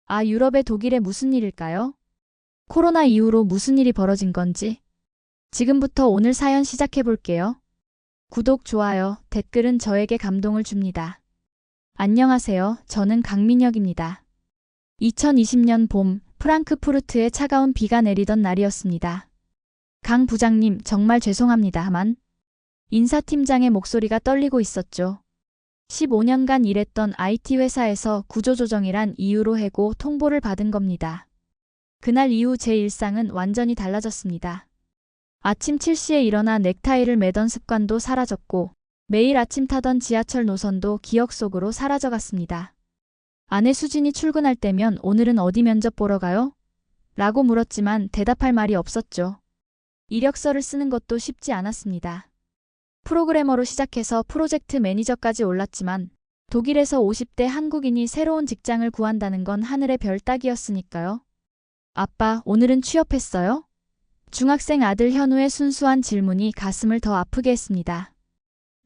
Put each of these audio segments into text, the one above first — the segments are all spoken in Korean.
아, 유럽의 독일에 무슨 일일까요? 코로나 이후로 무슨 일이 벌어진 건지. 지금부터 오늘 사연 시작해 볼게요. 구독, 좋아요, 댓글은 저에게 감동을 줍니다. 안녕하세요. 저는 강민혁입니다. 2020년 봄, 프랑크푸르트에 차가운 비가 내리던 날이었습니다. 강 부장님, 정말 죄송합니다만. 인사팀장의 목소리가 떨리고 있었죠. 15년간 일했던 IT 회사에서 구조조정이란 이유로 해고 통보를 받은 겁니다. 그날 이후 제 일상은 완전히 달라졌습니다. 아침 7시에 일어나 넥타이를 매던 습관도 사라졌고 매일 아침 타던 지하철 노선도 기억 속으로 사라져갔습니다. 아내 수진이 출근할 때면 오늘은 어디 면접 보러 가요? 라고 물었지만 대답할 말이 없었죠. 이력서를 쓰는 것도 쉽지 않았습니다. 프로그래머로 시작해서 프로젝트 매니저까지 올랐지만 독일에서 50대 한국인이 새로운 직장을 구한다는 건 하늘의 별 따기였으니까요. 아빠, 오늘은 취업했어요? 중학생 아들 현우의 순수한 질문이 가슴을 더 아프게 했습니다.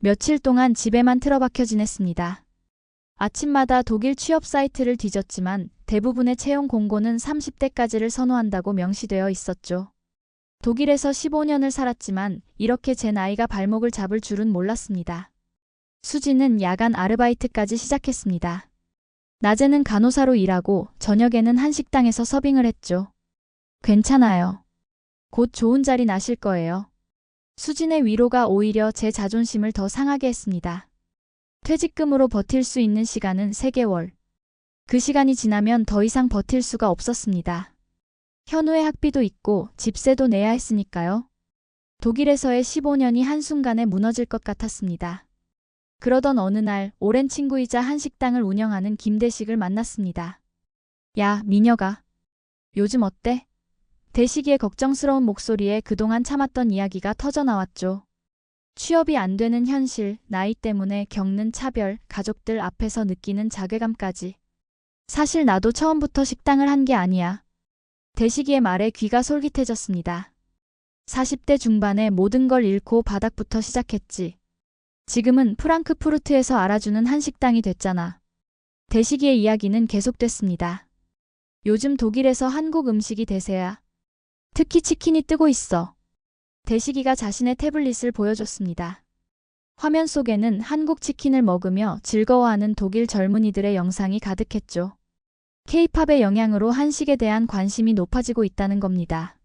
며칠 동안 집에만 틀어박혀 지냈습니다. 아침마다 독일 취업 사이트를 뒤졌지만 대부분의 채용 공고는 30대까지를 선호한다고 명시되어 있었죠. 독일에서 15년을 살았지만 이렇게 제 나이가 발목을 잡을 줄은 몰랐습니다. 수지는 야간 아르바이트까지 시작했습니다. 낮에는 간호사로 일하고 저녁에는 한식당에서 서빙을 했죠. 괜찮아요. 곧 좋은 자리 나실 거예요. 수진의 위로가 오히려 제 자존심을 더 상하게 했습니다. 퇴직금으로 버틸 수 있는 시간은 3개월. 그 시간이 지나면 더 이상 버틸 수가 없었습니다. 현우의 학비도 있고 집세도 내야 했으니까요. 독일에서의 15년이 한순간에 무너질 것 같았습니다. 그러던 어느 날 오랜 친구이자 한식당을 운영하는 김대식을 만났습니다. 야, 민혁아. 요즘 어때? 대식이의 걱정스러운 목소리에 그동안 참았던 이야기가 터져나왔죠. 취업이 안 되는 현실, 나이 때문에 겪는 차별, 가족들 앞에서 느끼는 자괴감까지. 사실 나도 처음부터 식당을 한 게 아니야. 대식이의 말에 귀가 솔깃해졌습니다. 40대 중반에 모든 걸 잃고 바닥부터 시작했지. 지금은 프랑크푸르트에서 알아주는 한식당이 됐잖아. 대식이의 이야기는 계속됐습니다. 요즘 독일에서 한국 음식이 대세야. 특히 치킨이 뜨고 있어. 대식이가 자신의 태블릿을 보여줬습니다. 화면 속에는 한국 치킨을 먹으며 즐거워하는 독일 젊은이들의 영상이 가득했죠. K-팝의 영향으로 한식에 대한 관심이 높아지고 있다는 겁니다.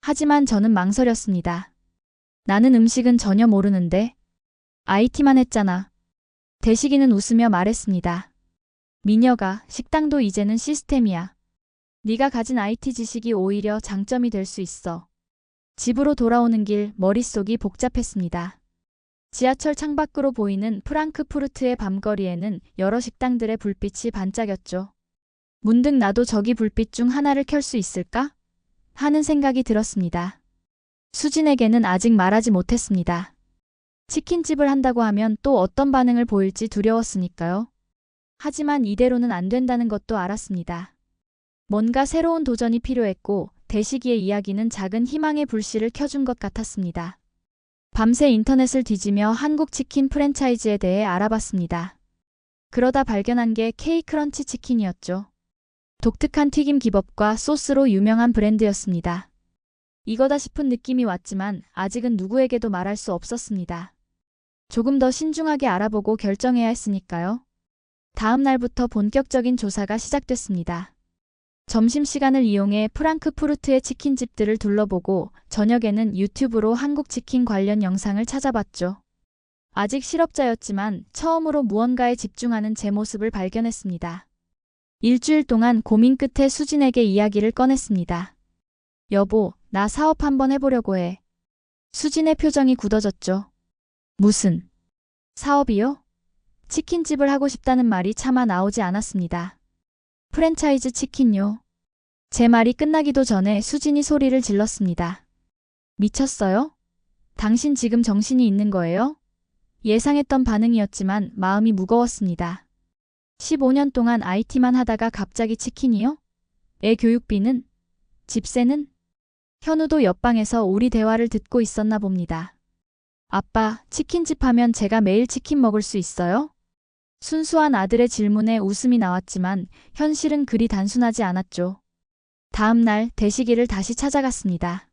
하지만 저는 망설였습니다. 나는 음식은 전혀 모르는데. IT만 했잖아. 대식이는 웃으며 말했습니다. 민혁아, 식당도 이제는 시스템이야. 네가 가진 IT 지식이 오히려 장점이 될 수 있어. 집으로 돌아오는 길 머릿속이 복잡했습니다. 지하철 창밖으로 보이는 프랑크푸르트의 밤거리에는 여러 식당들의 불빛이 반짝였죠. 문득 나도 저기 불빛 중 하나를 켤 수 있을까? 하는 생각이 들었습니다. 수진에게는 아직 말하지 못했습니다. 치킨집을 한다고 하면 또 어떤 반응을 보일지 두려웠으니까요. 하지만 이대로는 안 된다는 것도 알았습니다. 뭔가 새로운 도전이 필요했고 대식이의 이야기는 작은 희망의 불씨를 켜준 것 같았습니다. 밤새 인터넷을 뒤지며 한국 치킨 프랜차이즈에 대해 알아봤습니다. 그러다 발견한 게 K-크런치 치킨이었죠. 독특한 튀김 기법과 소스로 유명한 브랜드였습니다. 이거다 싶은 느낌이 왔지만 아직은 누구에게도 말할 수 없었습니다. 조금 더 신중하게 알아보고 결정해야 했으니까요. 다음 날부터 본격적인 조사가 시작됐습니다. 점심시간을 이용해 프랑크푸르트의 치킨집들을 둘러보고 저녁에는 유튜브로 한국 치킨 관련 영상을 찾아봤죠. 아직 실업자였지만 처음으로 무언가에 집중하는 제 모습을 발견했습니다. 일주일 동안 고민 끝에 수진에게 이야기를 꺼냈습니다. 여보, 나 사업 한번 해보려고 해. 수진의 표정이 굳어졌죠. 무슨 사업이요? 치킨집을 하고 싶다는 말이 차마 나오지 않았습니다. 프랜차이즈 치킨요. 제 말이 끝나기도 전에 수진이 소리를 질렀습니다. 미쳤어요? 당신 지금 정신이 있는 거예요? 예상했던 반응이었지만 마음이 무거웠습니다. 15년 동안 IT만 하다가 갑자기 치킨이요? 애 교육비는? 집세는? 현우도 옆방에서 우리 대화를 듣고 있었나 봅니다. 아빠, 치킨집 하면 제가 매일 치킨 먹을 수 있어요? 순수한 아들의 질문에 웃음이 나왔지만 현실은 그리 단순하지 않았죠. 다음 날 대식이를 다시 찾아갔습니다.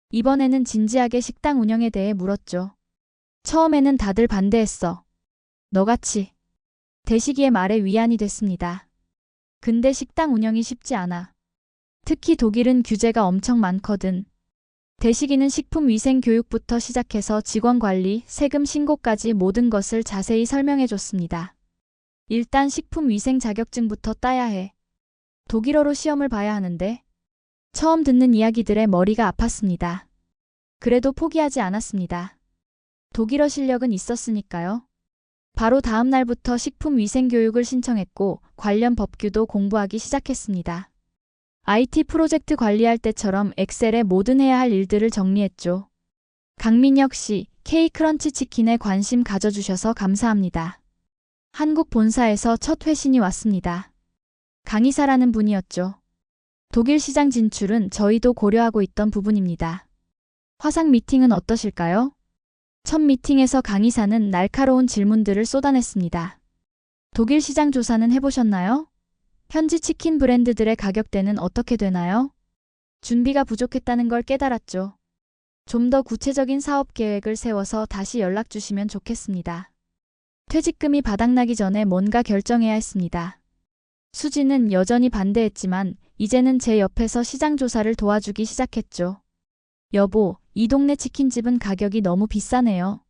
이번에는 진지하게 식당 운영에 대해 물었죠. 처음에는 다들 반대했어. 너같이. 대식이의 말에 위안이 됐습니다. 근데 식당 운영이 쉽지 않아. 특히 독일은 규제가 엄청 많거든. 대식이는 식품 위생 교육부터 시작해서 직원 관리, 세금 신고까지 모든 것을 자세히 설명해 줬습니다. 일단 식품 위생 자격증부터 따야 해. 독일어로 시험을 봐야 하는데 처음 듣는 이야기들에 머리가 아팠습니다. 그래도 포기하지 않았습니다. 독일어 실력은 있었으니까요. 바로 다음 날부터 식품 위생 교육을 신청했고 관련 법규도 공부하기 시작했습니다. IT 프로젝트 관리할 때처럼 엑셀에 모든 해야 할 일들을 정리했죠. 강민혁 씨, K크런치 치킨에 관심 가져주셔서 감사합니다. 한국 본사에서 첫 회신이 왔습니다. 강이사라는 분이었죠. 독일 시장 진출은 저희도 고려하고 있던 부분입니다. 화상 미팅은 어떠실까요? 첫 미팅에서 강이사는 날카로운 질문들을 쏟아냈습니다. 독일 시장 조사는 해보셨나요? 현지 치킨 브랜드들의 가격대는 어떻게 되나요? 준비가 부족했다는 걸 깨달았죠. 좀 더 구체적인 사업 계획을 세워서 다시 연락 주시면 좋겠습니다. 퇴직금이 바닥나기 전에 뭔가 결정해야 했습니다. 수지는 여전히 반대했지만 이제는 제 옆에서 시장 조사를 도와주기 시작했죠. 여보, 이 동네 치킨집은 가격이 너무 비싸네요.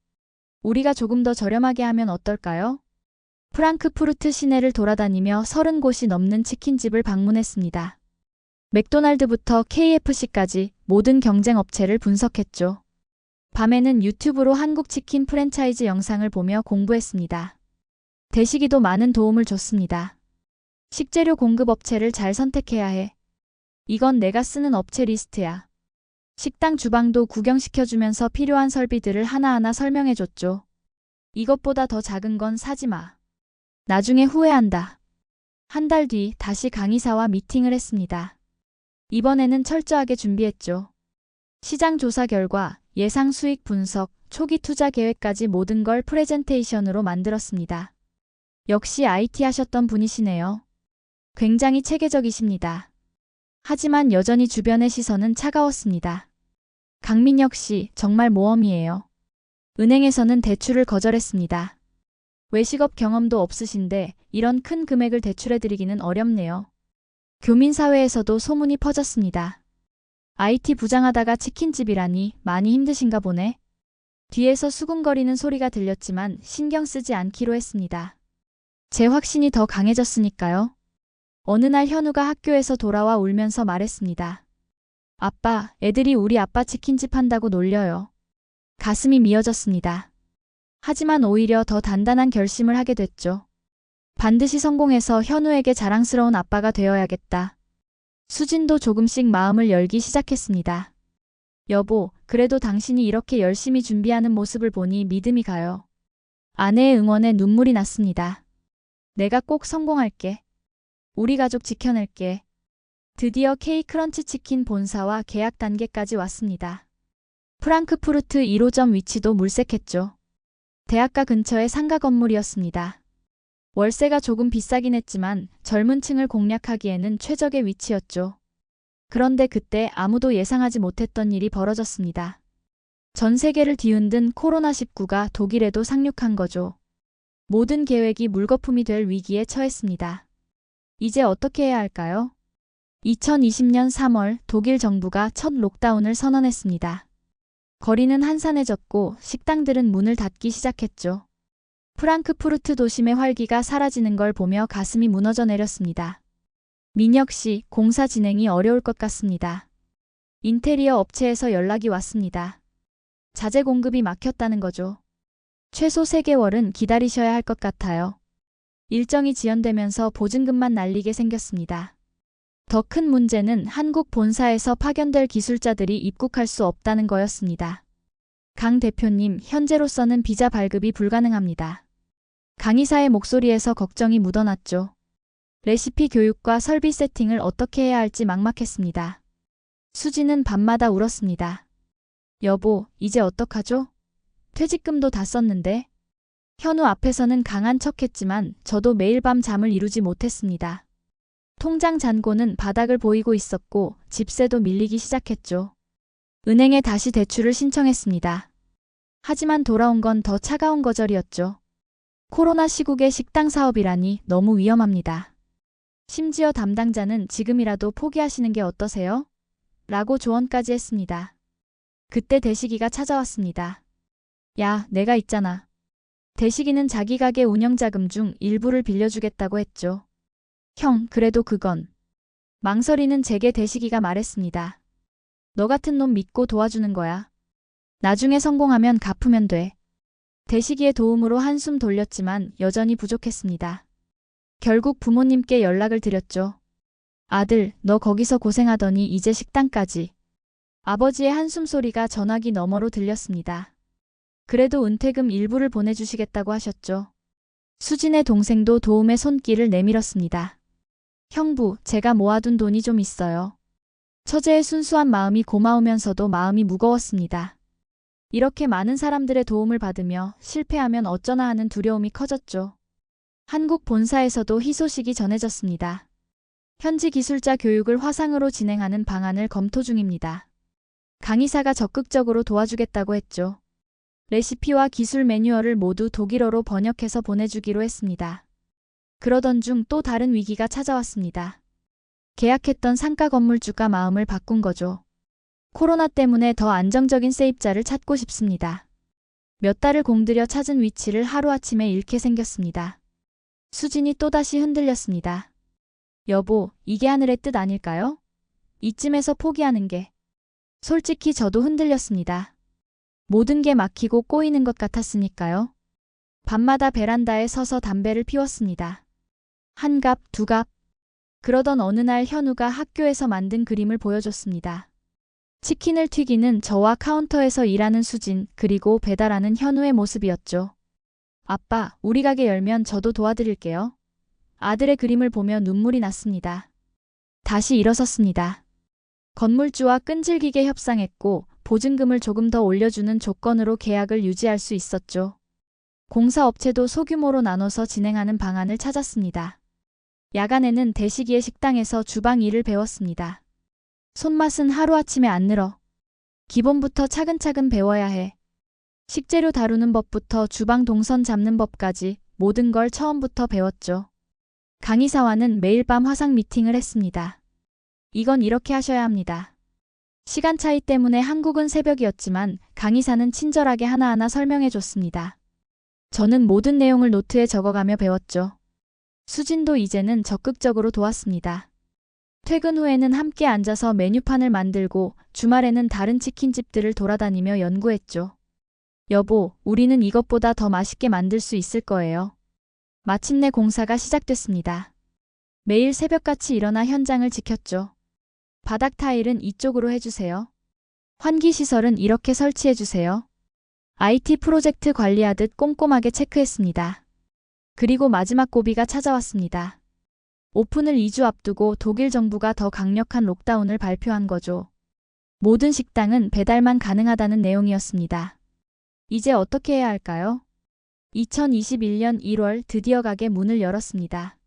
우리가 조금 더 저렴하게 하면 어떨까요? 프랑크푸르트 시내를 돌아다니며 30곳이 넘는 치킨집을 방문했습니다. 맥도날드부터 KFC까지 모든 경쟁 업체를 분석했죠. 밤에는 유튜브로 한국 치킨 프랜차이즈 영상을 보며 공부했습니다. 대식이도 많은 도움을 줬습니다. 식재료 공급 업체를 잘 선택해야 해. 이건 내가 쓰는 업체 리스트야. 식당 주방도 구경시켜주면서 필요한 설비들을 하나하나 설명해줬죠. 이것보다 더 작은 건 사지 마. 나중에 후회한다. 한 달 뒤 다시 강이사와 미팅을 했습니다. 이번에는 철저하게 준비했죠. 시장 조사 결과, 예상 수익 분석, 초기 투자 계획까지 모든 걸 프레젠테이션으로 만들었습니다. 역시 IT 하셨던 분이시네요. 굉장히 체계적이십니다. 하지만 여전히 주변의 시선은 차가웠습니다. 강민혁 씨, 정말 모험이에요. 은행에서는 대출을 거절했습니다. 외식업 경험도 없으신데 이런 큰 금액을 대출해드리기는 어렵네요. 교민사회에서도 소문이 퍼졌습니다. IT 부장하다가 치킨집이라니 많이 힘드신가 보네. 뒤에서 수군거리는 소리가 들렸지만 신경 쓰지 않기로 했습니다. 제 확신이 더 강해졌으니까요. 어느 날 현우가 학교에서 돌아와 울면서 말했습니다. 아빠, 애들이 우리 아빠 치킨집 한다고 놀려요. 가슴이 미어졌습니다. 하지만 오히려 더 단단한 결심을 하게 됐죠. 반드시 성공해서 현우에게 자랑스러운 아빠가 되어야겠다. 수진도 조금씩 마음을 열기 시작했습니다. 여보, 그래도 당신이 이렇게 열심히 준비하는 모습을 보니 믿음이 가요. 아내의 응원에 눈물이 났습니다. 내가 꼭 성공할게. 우리 가족 지켜낼게. 드디어 K크런치 치킨 본사와 계약 단계까지 왔습니다. 프랑크푸르트 1호점 위치도 물색했죠. 대학가 근처의 상가 건물이었습니다. 월세가 조금 비싸긴 했지만 젊은 층을 공략하기에는 최적의 위치였죠. 그런데 그때 아무도 예상하지 못했던 일이 벌어졌습니다. 전 세계를 뒤흔든 코로나19가 독일에도 상륙한 거죠. 모든 계획이 물거품이 될 위기에 처했습니다. 이제 어떻게 해야 할까요? 2020년 3월 독일 정부가 첫 록다운을 선언했습니다. 거리는 한산해졌고 식당들은 문을 닫기 시작했죠. 프랑크푸르트 도심의 활기가 사라지는 걸 보며 가슴이 무너져 내렸습니다. 민혁 씨, 공사 진행이 어려울 것 같습니다. 인테리어 업체에서 연락이 왔습니다. 자재 공급이 막혔다는 거죠. 최소 3개월은 기다리셔야 할 것 같아요. 일정이 지연되면서 보증금만 날리게 생겼습니다. 더 큰 문제는 한국 본사에서 파견될 기술자들이 입국할 수 없다는 거였습니다. 강 대표님, 현재로서는 비자 발급이 불가능합니다. 강 이사의 목소리에서 걱정이 묻어났죠. 레시피 교육과 설비 세팅을 어떻게 해야 할지 막막했습니다. 수지는 밤마다 울었습니다. 여보, 이제 어떡하죠? 퇴직금도 다 썼는데. 현우 앞에서는 강한 척했지만 저도 매일 밤 잠을 이루지 못했습니다. 통장 잔고는 바닥을 보이고 있었고 집세도 밀리기 시작했죠. 은행에 다시 대출을 신청했습니다. 하지만 돌아온 건 더 차가운 거절이었죠. 코로나 시국의 식당 사업이라니 너무 위험합니다. 심지어 담당자는 지금이라도 포기하시는 게 어떠세요? 라고 조언까지 했습니다. 그때 대식이가 찾아왔습니다. 야, 내가 있잖아. 대식이는 자기 가게 운영자금 중 일부를 빌려주겠다고 했죠. 형, 그래도 그건. 망설이는 제게 대식이가 말했습니다. 너 같은 놈 믿고 도와주는 거야. 나중에 성공하면 갚으면 돼. 대식이의 도움으로 한숨 돌렸지만 여전히 부족했습니다. 결국 부모님께 연락을 드렸죠. 아들, 너 거기서 고생하더니 이제 식당까지. 아버지의 한숨 소리가 전화기 너머로 들렸습니다. 그래도 은퇴금 일부를 보내주시겠다고 하셨죠. 수진의 동생도 도움의 손길을 내밀었습니다. 형부, 제가 모아둔 돈이 좀 있어요. 처제의 순수한 마음이 고마우면서도 마음이 무거웠습니다. 이렇게 많은 사람들의 도움을 받으며 실패하면 어쩌나 하는 두려움이 커졌죠. 한국 본사에서도 희소식이 전해졌습니다. 현지 기술자 교육을 화상으로 진행하는 방안을 검토 중입니다. 강의사가 적극적으로 도와주겠다고 했죠. 레시피와 기술 매뉴얼을 모두 독일어로 번역해서 보내주기로 했습니다. 그러던 중 또 다른 위기가 찾아왔습니다. 계약했던 상가 건물주가 마음을 바꾼 거죠. 코로나 때문에 더 안정적인 세입자를 찾고 싶습니다. 몇 달을 공들여 찾은 위치를 하루아침에 잃게 생겼습니다. 수진이 또다시 흔들렸습니다. 여보, 이게 하늘의 뜻 아닐까요? 이쯤에서 포기하는 게. 솔직히 저도 흔들렸습니다. 모든 게 막히고 꼬이는 것 같았으니까요. 밤마다 베란다에 서서 담배를 피웠습니다. 한 갑, 두 갑. 그러던 어느 날 현우가 학교에서 만든 그림을 보여줬습니다. 치킨을 튀기는 저와 카운터에서 일하는 수진, 그리고 배달하는 현우의 모습이었죠. 아빠, 우리 가게 열면 저도 도와드릴게요. 아들의 그림을 보며 눈물이 났습니다. 다시 일어섰습니다. 건물주와 끈질기게 협상했고 보증금을 조금 더 올려주는 조건으로 계약을 유지할 수 있었죠. 공사업체도 소규모로 나눠서 진행하는 방안을 찾았습니다. 야간에는 대식이의 식당에서 주방 일을 배웠습니다. 손맛은 하루아침에 안 늘어. 기본부터 차근차근 배워야 해. 식재료 다루는 법부터 주방 동선 잡는 법까지 모든 걸 처음부터 배웠죠. 강의사와는 매일 밤 화상 미팅을 했습니다. 이건 이렇게 하셔야 합니다. 시간 차이 때문에 한국은 새벽이었지만 강의사는 친절하게 하나하나 설명해 줬습니다. 저는 모든 내용을 노트에 적어가며 배웠죠. 수진도 이제는 적극적으로 도왔습니다. 퇴근 후에는 함께 앉아서 메뉴판을 만들고 주말에는 다른 치킨집들을 돌아다니며 연구했죠. 여보, 우리는 이것보다 더 맛있게 만들 수 있을 거예요. 마침내 공사가 시작됐습니다. 매일 새벽같이 일어나 현장을 지켰죠. 바닥 타일은 이쪽으로 해주세요. 환기시설은 이렇게 설치해주세요. IT 프로젝트 관리하듯 꼼꼼하게 체크했습니다. 그리고 마지막 고비가 찾아왔습니다. 오픈을 2주 앞두고 독일 정부가 더 강력한 록다운을 발표한 거죠. 모든 식당은 배달만 가능하다는 내용이었습니다. 이제 어떻게 해야 할까요? 2021년 1월 드디어 가게 문을 열었습니다.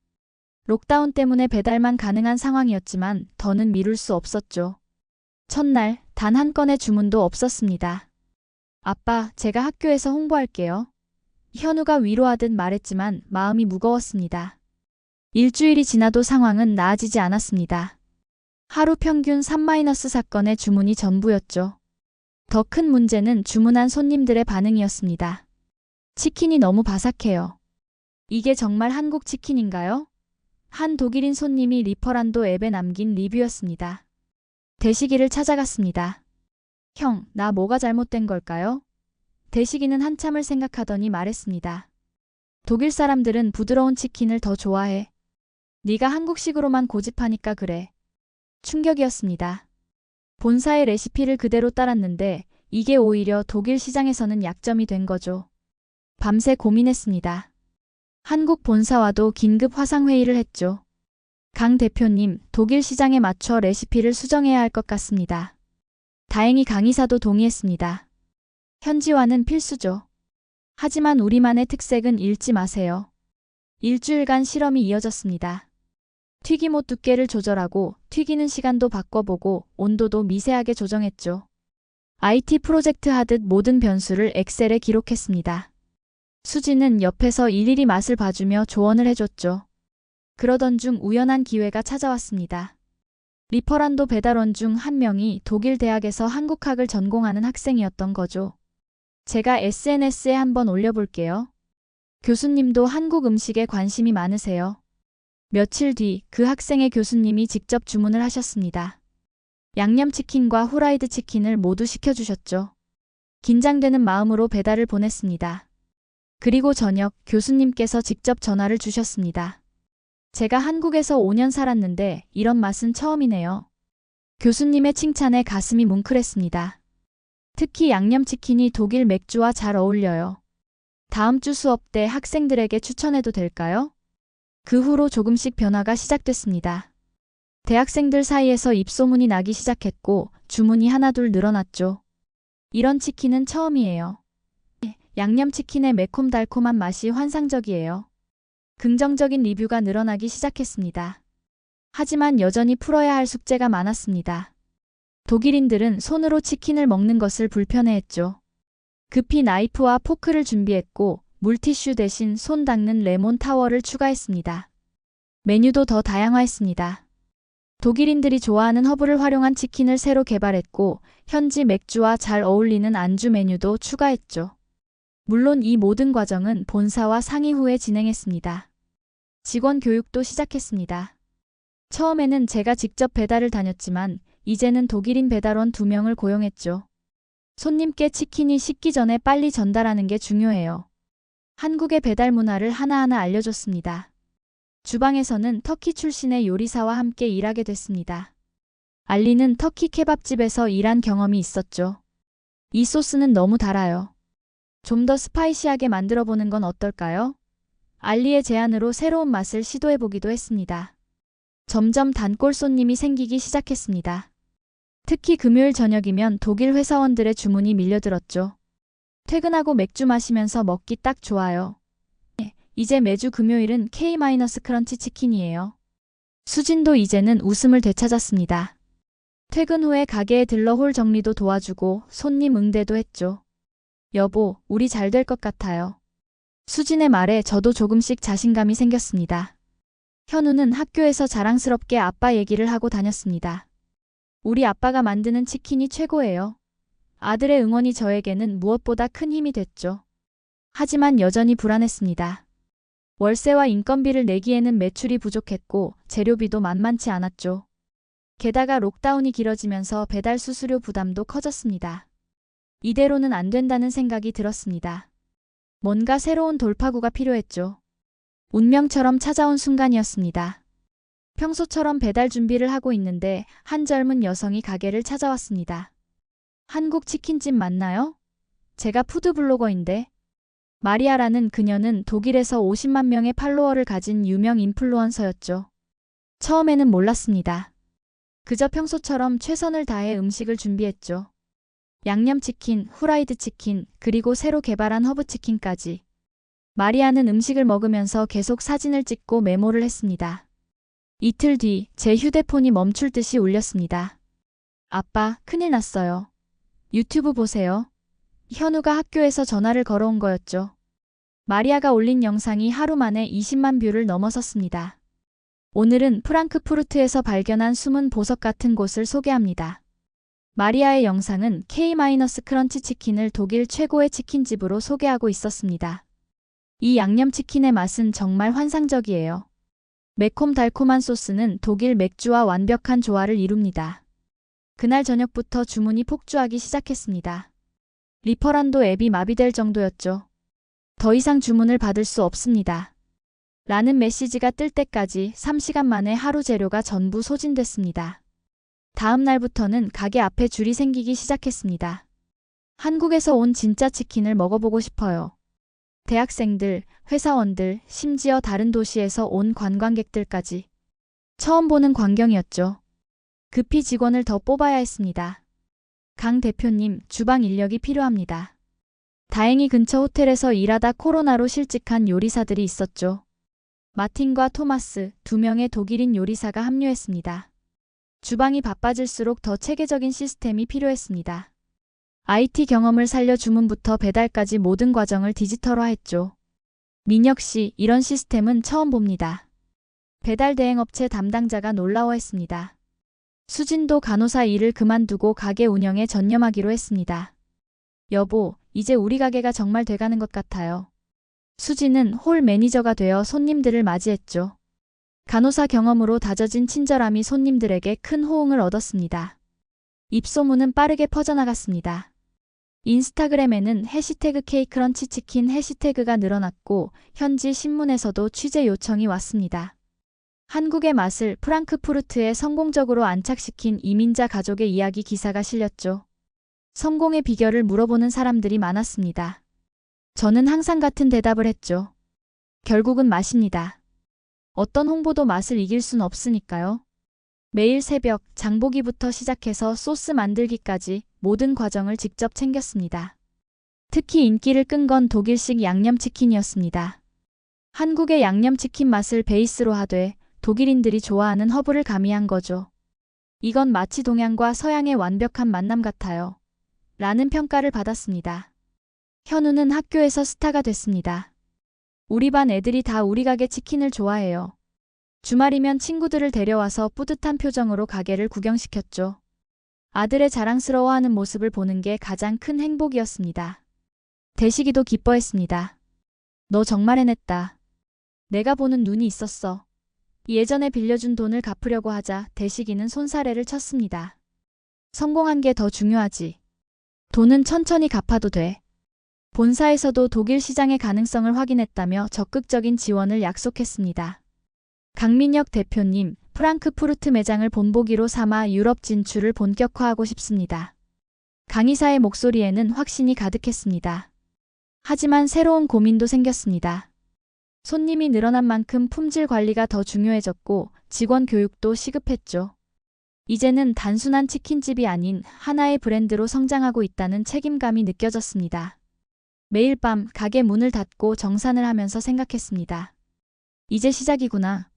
록다운 때문에 배달만 가능한 상황이었지만 더는 미룰 수 없었죠. 첫날 단 한 건의 주문도 없었습니다. 아빠, 제가 학교에서 홍보할게요. 현우가 위로하듯 말했지만 마음이 무거웠습니다. 일주일이 지나도 상황은 나아지지 않았습니다. 하루 평균 3-4건의 주문이 전부였죠. 더 큰 문제는 주문한 손님들의 반응이었습니다. 치킨이 너무 바삭해요. 이게 정말 한국 치킨인가요? 한 독일인 손님이 리퍼란도 앱에 남긴 리뷰였습니다. 대식이를 찾아갔습니다. 형, 나 뭐가 잘못된 걸까요? 대식이는 한참을 생각하더니 말했습니다. 독일 사람들은 부드러운 치킨을 더 좋아해. 네가 한국식으로만 고집하니까 그래. 충격이었습니다. 본사의 레시피를 그대로 따랐는데 이게 오히려 독일 시장에서는 약점이 된 거죠. 밤새 고민했습니다. 한국 본사와도 긴급 화상회의를 했죠. 강 대표님, 독일 시장에 맞춰 레시피를 수정해야 할 것 같습니다. 다행히 강의사도 동의했습니다. 현지화는 필수죠. 하지만 우리만의 특색은 잃지 마세요. 일주일간 실험이 이어졌습니다. 튀김옷 두께를 조절하고 튀기는 시간도 바꿔보고 온도도 미세하게 조정했죠. IT 프로젝트 하듯 모든 변수를 엑셀에 기록했습니다. 수지는 옆에서 일일이 맛을 봐주며 조언을 해줬죠. 그러던 중 우연한 기회가 찾아왔습니다. 리퍼란도 배달원 중 한 명이 독일 대학에서 한국학을 전공하는 학생이었던 거죠. 제가 SNS에 한번 올려볼게요. 교수님도 한국 음식에 관심이 많으세요. 며칠 뒤 그 학생의 교수님이 직접 주문을 하셨습니다. 양념치킨과 후라이드 치킨을 모두 시켜주셨죠. 긴장되는 마음으로 배달을 보냈습니다. 그리고 저녁 교수님께서 직접 전화를 주셨습니다. 제가 한국에서 5년 살았는데 이런 맛은 처음이네요. 교수님의 칭찬에 가슴이 뭉클했습니다. 특히 양념치킨이 독일 맥주와 잘 어울려요. 다음 주 수업 때 학생들에게 추천해도 될까요? 그 후로 조금씩 변화가 시작됐습니다. 대학생들 사이에서 입소문이 나기 시작했고 주문이 하나둘 늘어났죠. 이런 치킨은 처음이에요. 양념치킨의 매콤달콤한 맛이 환상적이에요. 긍정적인 리뷰가 늘어나기 시작했습니다. 하지만 여전히 풀어야 할 숙제가 많았습니다. 독일인들은 손으로 치킨을 먹는 것을 불편해했죠. 급히 나이프와 포크를 준비했고 물티슈 대신 손 닦는 레몬 타월을 추가했습니다. 메뉴도 더 다양화했습니다. 독일인들이 좋아하는 허브를 활용한 치킨을 새로 개발했고 현지 맥주와 잘 어울리는 안주 메뉴도 추가했죠. 물론 이 모든 과정은 본사와 상의 후에 진행했습니다. 직원 교육도 시작했습니다. 처음에는 제가 직접 배달을 다녔지만 이제는 독일인 배달원 2명을 고용했죠. 손님께 치킨이 식기 전에 빨리 전달하는 게 중요해요. 한국의 배달 문화를 하나하나 알려줬습니다. 주방에서는 터키 출신의 요리사와 함께 일하게 됐습니다. 알리는 터키 케밥집에서 일한 경험이 있었죠. 이 소스는 너무 달아요. 좀 더 스파이시하게 만들어보는 건 어떨까요? 알리의 제안으로 새로운 맛을 시도해보기도 했습니다. 점점 단골 손님이 생기기 시작했습니다. 특히 금요일 저녁이면 독일 회사원들의 주문이 밀려들었죠. 퇴근하고 맥주 마시면서 먹기 딱 좋아요. 이제 매주 금요일은 K-크런치 치킨이에요. 수진도 이제는 웃음을 되찾았습니다. 퇴근 후에 가게에 들러 홀 정리도 도와주고 손님 응대도 했죠. 여보, 우리 잘 될 것 같아요. 수진의 말에 저도 조금씩 자신감이 생겼습니다. 현우는 학교에서 자랑스럽게 아빠 얘기를 하고 다녔습니다. 우리 아빠가 만드는 치킨이 최고예요. 아들의 응원이 저에게는 무엇보다 큰 힘이 됐죠. 하지만 여전히 불안했습니다. 월세와 인건비를 내기에는 매출이 부족했고 재료비도 만만치 않았죠. 게다가 록다운이 길어지면서 배달 수수료 부담도 커졌습니다. 이대로는 안 된다는 생각이 들었습니다. 뭔가 새로운 돌파구가 필요했죠. 운명처럼 찾아온 순간이었습니다. 평소처럼 배달 준비를 하고 있는데 한 젊은 여성이 가게를 찾아왔습니다. 한국 치킨집 맞나요? 제가 푸드블로거인데. 마리아라는 그녀는 독일에서 50만 명의 팔로워를 가진 유명 인플루언서였죠. 처음에는 몰랐습니다. 그저 평소처럼 최선을 다해 음식을 준비했죠. 양념치킨, 후라이드 치킨, 그리고 새로 개발한 허브치킨까지. 마리아는 음식을 먹으면서 계속 사진을 찍고 메모를 했습니다. 이틀 뒤 제 휴대폰이 멈출 듯이 울렸습니다. 아빠, 큰일 났어요. 유튜브 보세요. 현우가 학교에서 전화를 걸어온 거였죠. 마리아가 올린 영상이 하루 만에 20만 뷰를 넘어섰습니다. 오늘은 프랑크푸르트에서 발견한 숨은 보석 같은 곳을 소개합니다. 마리아의 영상은 K-크런치 치킨을 독일 최고의 치킨집으로 소개하고 있었습니다. 이 양념치킨의 맛은 정말 환상적이에요. 매콤달콤한 소스는 독일 맥주와 완벽한 조화를 이룹니다. 그날 저녁부터 주문이 폭주하기 시작했습니다. 리퍼란도 앱이 마비될 정도였죠. 더 이상 주문을 받을 수 없습니다. 라는 메시지가 뜰 때까지 3시간 만에 하루 재료가 전부 소진됐습니다. 다음 날부터는 가게 앞에 줄이 생기기 시작했습니다. 한국에서 온 진짜 치킨을 먹어보고 싶어요. 대학생들, 회사원들, 심지어 다른 도시에서 온 관광객들까지. 처음 보는 광경이었죠. 급히 직원을 더 뽑아야 했습니다. 강 대표님, 주방 인력이 필요합니다. 다행히 근처 호텔에서 일하다 코로나로 실직한 요리사들이 있었죠. 마틴과 토마스, 두 명의 독일인 요리사가 합류했습니다. 주방이 바빠질수록 더 체계적인 시스템이 필요했습니다. IT 경험을 살려 주문부터 배달까지 모든 과정을 디지털화했죠. 민혁 씨, 이런 시스템은 처음 봅니다. 배달 대행업체 담당자가 놀라워했습니다. 수진도 간호사 일을 그만두고 가게 운영에 전념하기로 했습니다. 여보, 이제 우리 가게가 정말 돼가는 것 같아요. 수진은 홀 매니저가 되어 손님들을 맞이했죠. 간호사 경험으로 다져진 친절함이 손님들에게 큰 호응을 얻었습니다. 입소문은 빠르게 퍼져나갔습니다. 인스타그램에는 해시태그 K크런치 치킨 해시태그가 늘어났고 현지 신문에서도 취재 요청이 왔습니다. 한국의 맛을 프랑크푸르트에 성공적으로 안착시킨 이민자 가족의 이야기 기사가 실렸죠. 성공의 비결을 물어보는 사람들이 많았습니다. 저는 항상 같은 대답을 했죠. 결국은 맛입니다. 어떤 홍보도 맛을 이길 순 없으니까요. 매일 새벽 장보기부터 시작해서 소스 만들기까지 모든 과정을 직접 챙겼습니다. 특히 인기를 끈 건 독일식 양념치킨이었습니다. 한국의 양념치킨 맛을 베이스로 하되 독일인들이 좋아하는 허브를 가미한 거죠. 이건 마치 동양과 서양의 완벽한 만남 같아요. 라는 평가를 받았습니다. 현우는 학교에서 스타가 됐습니다. 우리 반 애들이 다 우리 가게 치킨을 좋아해요. 주말이면 친구들을 데려와서 뿌듯한 표정으로 가게를 구경시켰죠. 아들의 자랑스러워하는 모습을 보는 게 가장 큰 행복이었습니다. 대식이도 기뻐했습니다. 너 정말 해냈다. 내가 보는 눈이 있었어. 예전에 빌려준 돈을 갚으려고 하자 대식이는 손사래를 쳤습니다. 성공한 게 더 중요하지. 돈은 천천히 갚아도 돼. 본사에서도 독일 시장의 가능성을 확인했다며 적극적인 지원을 약속했습니다. 강민혁 대표님, 프랑크푸르트 매장을 본보기로 삼아 유럽 진출을 본격화하고 싶습니다. 강이사의 목소리에는 확신이 가득했습니다. 하지만 새로운 고민도 생겼습니다. 손님이 늘어난 만큼 품질 관리가 더 중요해졌고 직원 교육도 시급했죠. 이제는 단순한 치킨집이 아닌 하나의 브랜드로 성장하고 있다는 책임감이 느껴졌습니다. 매일 밤 가게 문을 닫고 정산을 하면서 생각했습니다. 이제 시작이구나.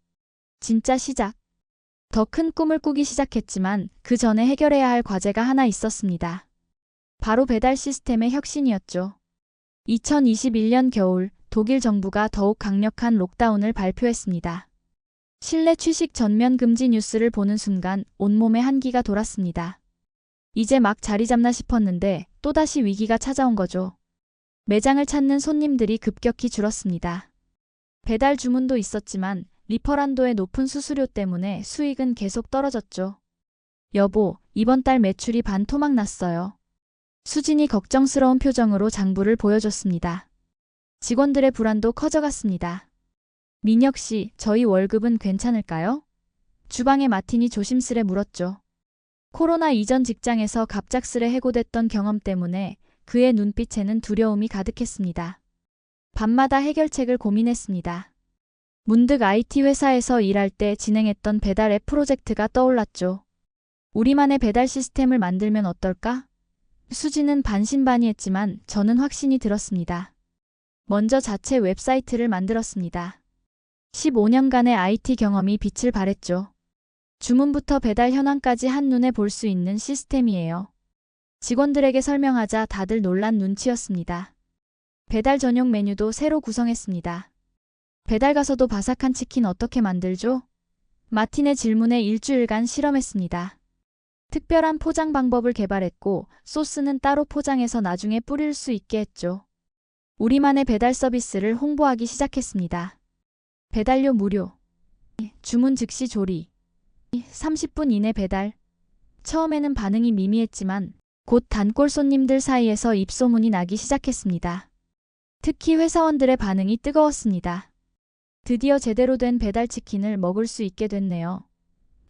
진짜 시작. 더 큰 꿈을 꾸기 시작했지만 그 전에 해결해야 할 과제가 하나 있었습니다. 바로 배달 시스템의 혁신이었죠. 2021년 겨울 독일 정부가 더욱 강력한 록다운을 발표했습니다. 실내 취식 전면 금지 뉴스를 보는 순간 온몸에 한기가 돌았습니다. 이제 막 자리 잡나 싶었는데 또다시 위기가 찾아온 거죠. 매장을 찾는 손님들이 급격히 줄었습니다. 배달 주문도 있었지만 리퍼란도의 높은 수수료 때문에 수익은 계속 떨어졌죠. 여보, 이번 달 매출이 반토막 났어요. 수진이 걱정스러운 표정으로 장부를 보여줬습니다. 직원들의 불안도 커져갔습니다. 민혁 씨, 저희 월급은 괜찮을까요? 주방의 마틴이 조심스레 물었죠. 코로나 이전 직장에서 갑작스레 해고됐던 경험 때문에 그의 눈빛에는 두려움이 가득했습니다. 밤마다 해결책을 고민했습니다. 문득 IT 회사에서 일할 때 진행했던 배달 앱 프로젝트가 떠올랐죠. 우리만의 배달 시스템을 만들면 어떨까? 수지는 반신반의했지만 저는 확신이 들었습니다. 먼저 자체 웹사이트를 만들었습니다. 15년간의 IT 경험이 빛을 발했죠. 주문부터 배달 현황까지 한눈에 볼 수 있는 시스템이에요. 직원들에게 설명하자 다들 놀란 눈치였습니다. 배달 전용 메뉴도 새로 구성했습니다. 배달 가서도 바삭한 치킨 어떻게 만들죠? 마틴의 질문에 일주일간 실험했습니다. 특별한 포장 방법을 개발했고 소스는 따로 포장해서 나중에 뿌릴 수 있게 했죠. 우리만의 배달 서비스를 홍보하기 시작했습니다. 배달료 무료. 주문 즉시 조리. 30분 이내 배달. 처음에는 반응이 미미했지만 곧 단골 손님들 사이에서 입소문이 나기 시작했습니다. 특히 회사원들의 반응이 뜨거웠습니다. 드디어 제대로 된 배달 치킨을 먹을 수 있게 됐네요.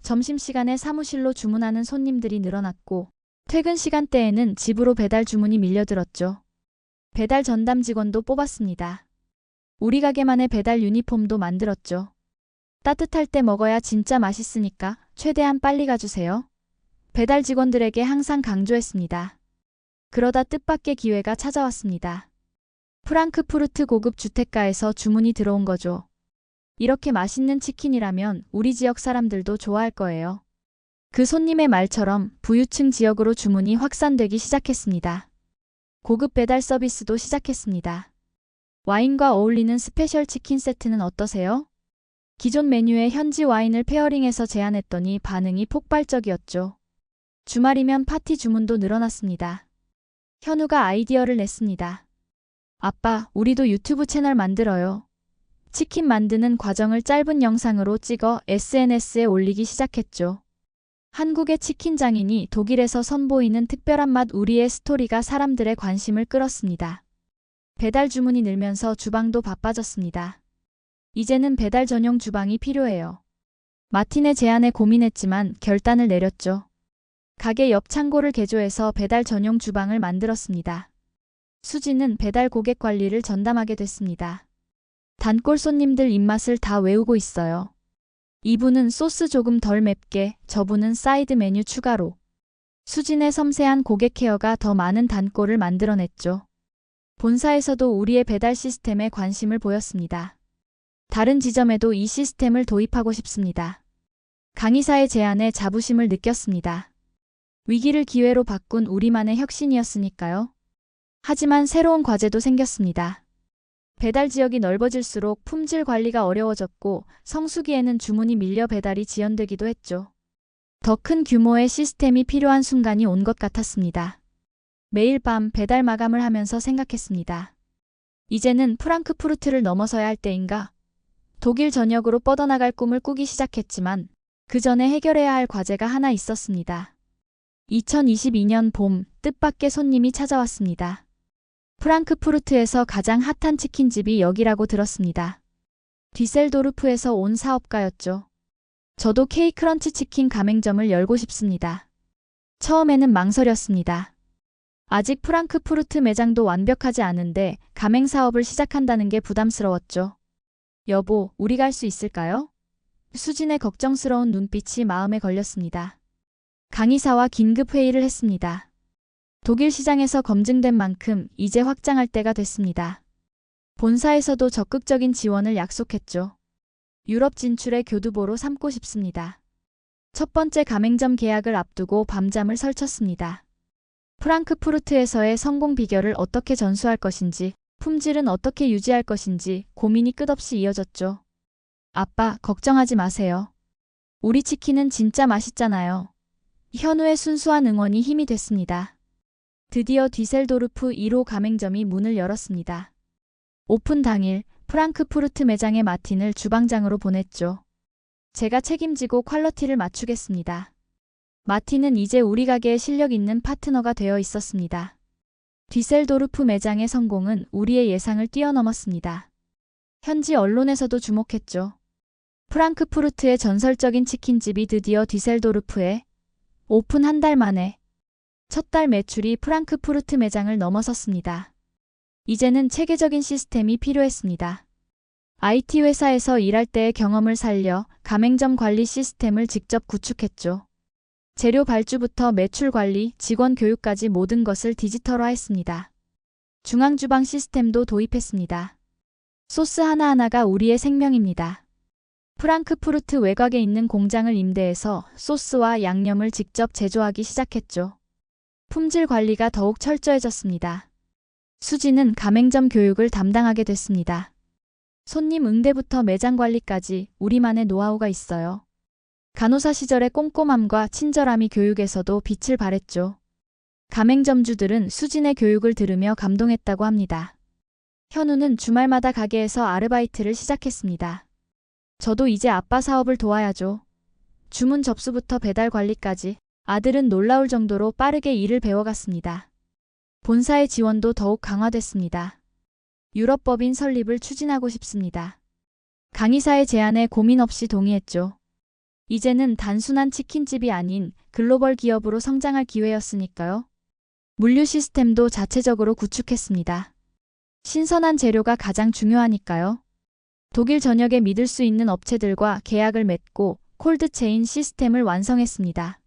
점심시간에 사무실로 주문하는 손님들이 늘어났고 퇴근 시간대에는 집으로 배달 주문이 밀려들었죠. 배달 전담 직원도 뽑았습니다. 우리 가게만의 배달 유니폼도 만들었죠. 따뜻할 때 먹어야 진짜 맛있으니까 최대한 빨리 가주세요. 배달 직원들에게 항상 강조했습니다. 그러다 뜻밖의 기회가 찾아왔습니다. 프랑크푸르트 고급 주택가에서 주문이 들어온 거죠. 이렇게 맛있는 치킨이라면 우리 지역 사람들도 좋아할 거예요. 그 손님의 말처럼 부유층 지역으로 주문이 확산되기 시작했습니다. 고급 배달 서비스도 시작했습니다. 와인과 어울리는 스페셜 치킨 세트는 어떠세요? 기존 메뉴에 현지 와인을 페어링해서 제안했더니 반응이 폭발적이었죠. 주말이면 파티 주문도 늘어났습니다. 현우가 아이디어를 냈습니다. 아빠, 우리도 유튜브 채널 만들어요. 치킨 만드는 과정을 짧은 영상으로 찍어 SNS에 올리기 시작했죠. 한국의 치킨 장인이 독일에서 선보이는 특별한 맛 우리의 스토리가 사람들의 관심을 끌었습니다. 배달 주문이 늘면서 주방도 바빠졌습니다. 이제는 배달 전용 주방이 필요해요. 마틴의 제안에 고민했지만 결단을 내렸죠. 가게 옆 창고를 개조해서 배달 전용 주방을 만들었습니다. 수지는 배달 고객 관리를 전담하게 됐습니다. 단골 손님들 입맛을 다 외우고 있어요. 이분은 소스 조금 덜 맵게, 저분은 사이드 메뉴 추가로. 수진의 섬세한 고객 케어가 더 많은 단골을 만들어냈죠. 본사에서도 우리의 배달 시스템에 관심을 보였습니다. 다른 지점에도 이 시스템을 도입하고 싶습니다. 강의사의 제안에 자부심을 느꼈습니다. 위기를 기회로 바꾼 우리만의 혁신이었으니까요. 하지만 새로운 과제도 생겼습니다. 배달 지역이 넓어질수록 품질 관리가 어려워졌고 성수기에는 주문이 밀려 배달이 지연되기도 했죠. 더 큰 규모의 시스템이 필요한 순간이 온 것 같았습니다. 매일 밤 배달 마감을 하면서 생각했습니다. 이제는 프랑크푸르트를 넘어서야 할 때인가? 독일 전역으로 뻗어나갈 꿈을 꾸기 시작했지만 그 전에 해결해야 할 과제가 하나 있었습니다. 2022년 봄, 뜻밖의 손님이 찾아왔습니다. 프랑크푸르트에서 가장 핫한 치킨집이 여기라고 들었습니다. 뒤셀도르프에서 온 사업가였죠. 저도 K크런치 치킨 가맹점을 열고 싶습니다. 처음에는 망설였습니다. 아직 프랑크푸르트 매장도 완벽하지 않은데 가맹 사업을 시작한다는 게 부담스러웠죠. 여보, 우리 갈 수 있을까요? 수진의 걱정스러운 눈빛이 마음에 걸렸습니다. 강의사와 긴급 회의를 했습니다. 독일 시장에서 검증된 만큼 이제 확장할 때가 됐습니다. 본사에서도 적극적인 지원을 약속했죠. 유럽 진출의 교두보로 삼고 싶습니다. 첫 번째 가맹점 계약을 앞두고 밤잠을 설쳤습니다. 프랑크푸르트에서의 성공 비결을 어떻게 전수할 것인지, 품질은 어떻게 유지할 것인지 고민이 끝없이 이어졌죠. 아빠, 걱정하지 마세요. 우리 치킨은 진짜 맛있잖아요. 현우의 순수한 응원이 힘이 됐습니다. 드디어 뒤셀도르프 1호 가맹점이 문을 열었습니다. 오픈 당일 프랑크푸르트 매장의 마틴을 주방장으로 보냈죠. 제가 책임지고 퀄리티를 맞추겠습니다. 마틴은 이제 우리 가게에 실력 있는 파트너가 되어 있었습니다. 뒤셀도르프 매장의 성공은 우리의 예상을 뛰어넘었습니다. 현지 언론에서도 주목했죠. 프랑크푸르트의 전설적인 치킨집이 드디어 뒤셀도르프에 오픈 한 달 만에 첫 달 매출이 프랑크푸르트 매장을 넘어섰습니다. 이제는 체계적인 시스템이 필요했습니다. IT 회사에서 일할 때의 경험을 살려 가맹점 관리 시스템을 직접 구축했죠. 재료 발주부터 매출 관리, 직원 교육까지 모든 것을 디지털화했습니다. 중앙주방 시스템도 도입했습니다. 소스 하나하나가 우리의 생명입니다. 프랑크푸르트 외곽에 있는 공장을 임대해서 소스와 양념을 직접 제조하기 시작했죠. 품질 관리가 더욱 철저해졌습니다. 수지는 가맹점 교육을 담당하게 됐습니다. 손님 응대부터 매장 관리까지 우리만의 노하우가 있어요. 간호사 시절의 꼼꼼함과 친절함이 교육에서도 빛을 발했죠. 가맹점주들은 수진의 교육을 들으며 감동했다고 합니다. 현우는 주말마다 가게에서 아르바이트를 시작했습니다. 저도 이제 아빠 사업을 도와야죠. 주문 접수부터 배달 관리까지 아들은 놀라울 정도로 빠르게 일을 배워갔습니다. 본사의 지원도 더욱 강화됐습니다. 유럽 법인 설립을 추진하고 싶습니다. 강의사의 제안에 고민 없이 동의했죠. 이제는 단순한 치킨집이 아닌 글로벌 기업으로 성장할 기회였으니까요. 물류 시스템도 자체적으로 구축했습니다. 신선한 재료가 가장 중요하니까요. 독일 전역에 믿을 수 있는 업체들과 계약을 맺고 콜드체인 시스템을 완성했습니다.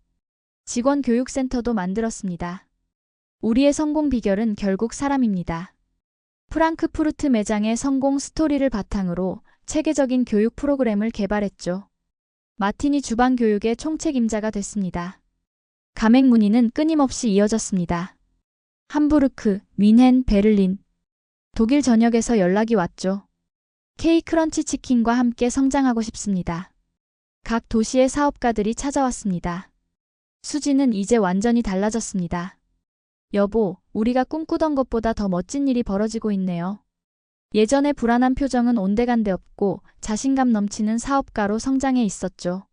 직원 교육센터도 만들었습니다. 우리의 성공 비결은 결국 사람입니다. 프랑크푸르트 매장의 성공 스토리를 바탕으로 체계적인 교육 프로그램을 개발했죠. 마틴이 주방 교육의 총책임자가 됐습니다. 가맹 문의는 끊임없이 이어졌습니다. 함부르크, 뮌헨, 베를린, 독일 전역에서 연락이 왔죠. K크런치 치킨과 함께 성장하고 싶습니다. 각 도시의 사업가들이 찾아왔습니다. 수지는 이제 완전히 달라졌습니다. 여보, 우리가 꿈꾸던 것보다 더 멋진 일이 벌어지고 있네요. 예전의 불안한 표정은 온데간데 없고 자신감 넘치는 사업가로 성장해 있었죠.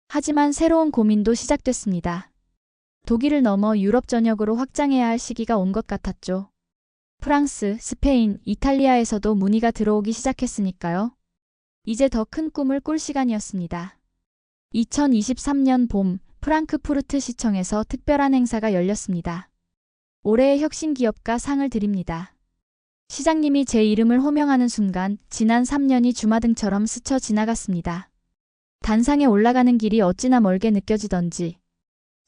하지만 새로운 고민도 시작됐습니다. 독일을 넘어 유럽 전역으로 확장해야 할 시기가 온 것 같았죠. 프랑스, 스페인, 이탈리아에서도 문의가 들어오기 시작했으니까요. 이제 더 큰 꿈을 꿀 시간이었습니다. 2023년 봄, 프랑크푸르트 시청에서 특별한 행사가 열렸습니다. 올해의 혁신기업가 상을 드립니다. 시장님이 제 이름을 호명하는 순간 지난 3년이 주마등처럼 스쳐 지나갔습니다. 단상에 올라가는 길이 어찌나 멀게 느껴지던지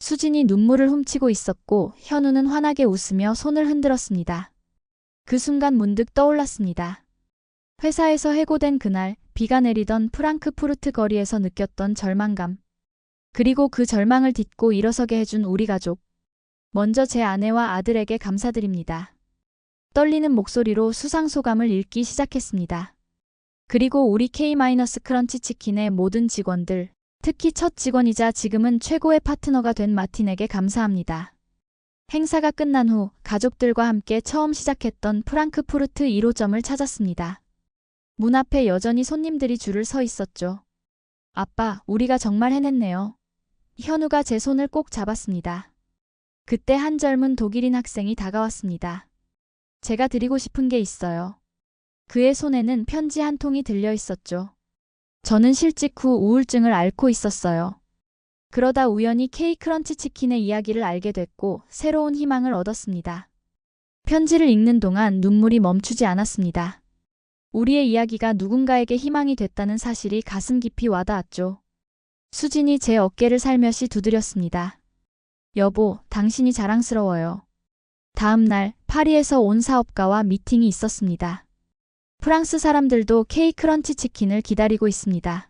수진이 눈물을 훔치고 있었고 현우는 환하게 웃으며 손을 흔들었습니다. 그 순간 문득 떠올랐습니다. 회사에서 해고된 그날 비가 내리던 프랑크푸르트 거리에서 느꼈던 절망감. 그리고 그 절망을 딛고 일어서게 해준 우리 가족. 먼저 제 아내와 아들에게 감사드립니다. 떨리는 목소리로 수상소감을 읽기 시작했습니다. 그리고 우리 K-크런치 치킨의 모든 직원들, 특히 첫 직원이자 지금은 최고의 파트너가 된 마틴에게 감사합니다. 행사가 끝난 후 가족들과 함께 처음 시작했던 프랑크푸르트 1호점을 찾았습니다. 문 앞에 여전히 손님들이 줄을 서 있었죠. 아빠, 우리가 정말 해냈네요. 현우가 제 손을 꼭 잡았습니다. 그때 한 젊은 독일인 학생이 다가왔습니다. 제가 드리고 싶은 게 있어요. 그의 손에는 편지 한 통이 들려 있었죠. 저는 실직 후 우울증을 앓고 있었어요. 그러다 우연히 K크런치 치킨의 이야기를 알게 됐고 새로운 희망을 얻었습니다. 편지를 읽는 동안 눈물이 멈추지 않았습니다. 우리의 이야기가 누군가에게 희망이 됐다는 사실이 가슴 깊이 와닿았죠. 수진이 제 어깨를 살며시 두드렸습니다. 여보, 당신이 자랑스러워요. 다음 날 파리에서 온 사업가와 미팅이 있었습니다. 프랑스 사람들도 K크런치 치킨을 기다리고 있습니다.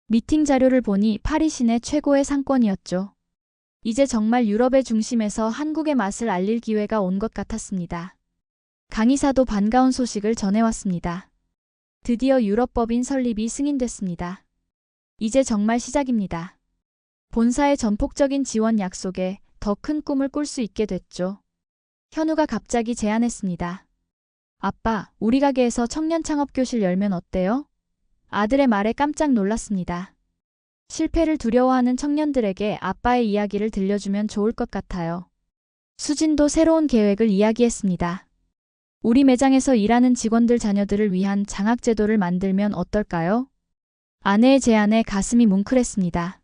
미팅 자료를 보니 파리 시내 최고의 상권이었죠. 이제 정말 유럽의 중심에서 한국의 맛을 알릴 기회가 온 것 같았습니다. 강이사도 반가운 소식을 전해왔습니다. 드디어 유럽법인 설립이 승인됐습니다. 이제 정말 시작입니다. 본사의 전폭적인 지원 약속에 더 큰 꿈을 꿀 수 있게 됐죠. 현우가 갑자기 제안했습니다. 아빠, 우리 가게에서 청년 창업 교실 열면 어때요? 아들의 말에 깜짝 놀랐습니다. 실패를 두려워하는 청년들에게 아빠의 이야기를 들려주면 좋을 것 같아요. 수진도 새로운 계획을 이야기했습니다. 우리 매장에서 일하는 직원들 자녀들을 위한 장학제도를 만들면 어떨까요? 아내의 제안에 가슴이 뭉클했습니다.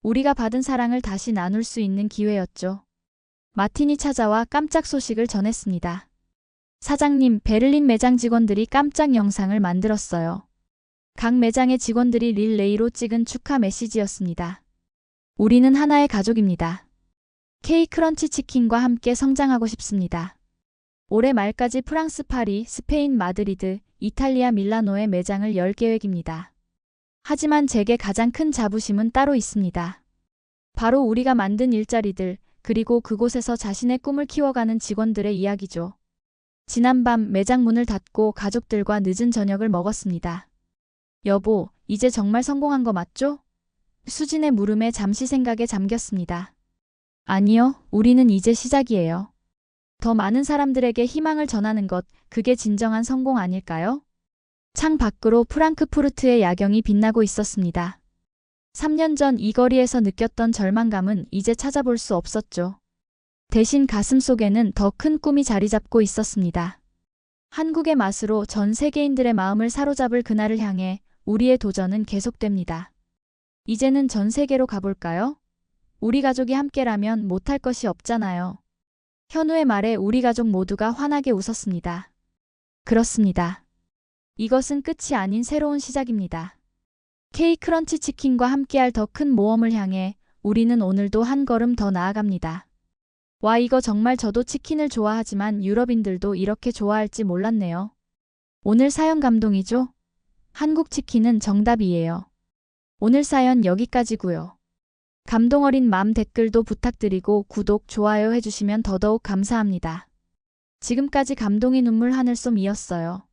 우리가 받은 사랑을 다시 나눌 수 있는 기회였죠. 마틴이 찾아와 깜짝 소식을 전했습니다. 사장님, 베를린 매장 직원들이 깜짝 영상을 만들었어요. 각 매장의 직원들이 릴레이로 찍은 축하 메시지였습니다. 우리는 하나의 가족입니다. K크런치 치킨과 함께 성장하고 싶습니다. 올해 말까지 프랑스 파리, 스페인 마드리드, 이탈리아 밀라노에 매장을 열 계획입니다. 하지만 제게 가장 큰 자부심은 따로 있습니다. 바로 우리가 만든 일자리들, 그리고 그곳에서 자신의 꿈을 키워가는 직원들의 이야기죠. 지난밤 매장 문을 닫고 가족들과 늦은 저녁을 먹었습니다. 여보, 이제 정말 성공한 거 맞죠? 수진의 물음에 잠시 생각에 잠겼습니다. 아니요, 우리는 이제 시작이에요. 더 많은 사람들에게 희망을 전하는 것, 그게 진정한 성공 아닐까요? 창 밖으로 프랑크푸르트의 야경이 빛나고 있었습니다. 3년 전 이 거리에서 느꼈던 절망감은 이제 찾아볼 수 없었죠. 대신 가슴 속에는 더 큰 꿈이 자리 잡고 있었습니다. 한국의 맛으로 전 세계인들의 마음을 사로잡을 그날을 향해 우리의 도전은 계속됩니다. 이제는 전 세계로 가볼까요? 우리 가족이 함께라면 못할 것이 없잖아요. 현우의 말에 우리 가족 모두가 환하게 웃었습니다. 그렇습니다. 이것은 끝이 아닌 새로운 시작입니다. K크런치 치킨과 함께할 더 큰 모험을 향해 우리는 오늘도 한 걸음 더 나아갑니다. 와, 이거 정말 저도 치킨을 좋아하지만 유럽인들도 이렇게 좋아할지 몰랐네요. 오늘 사연 감동이죠? 한국 치킨은 정답이에요. 오늘 사연 여기까지고요. 감동 어린 마음 댓글도 부탁드리고 구독, 좋아요 해주시면 더더욱 감사합니다. 지금까지 감동의 눈물 하늘솜이었어요.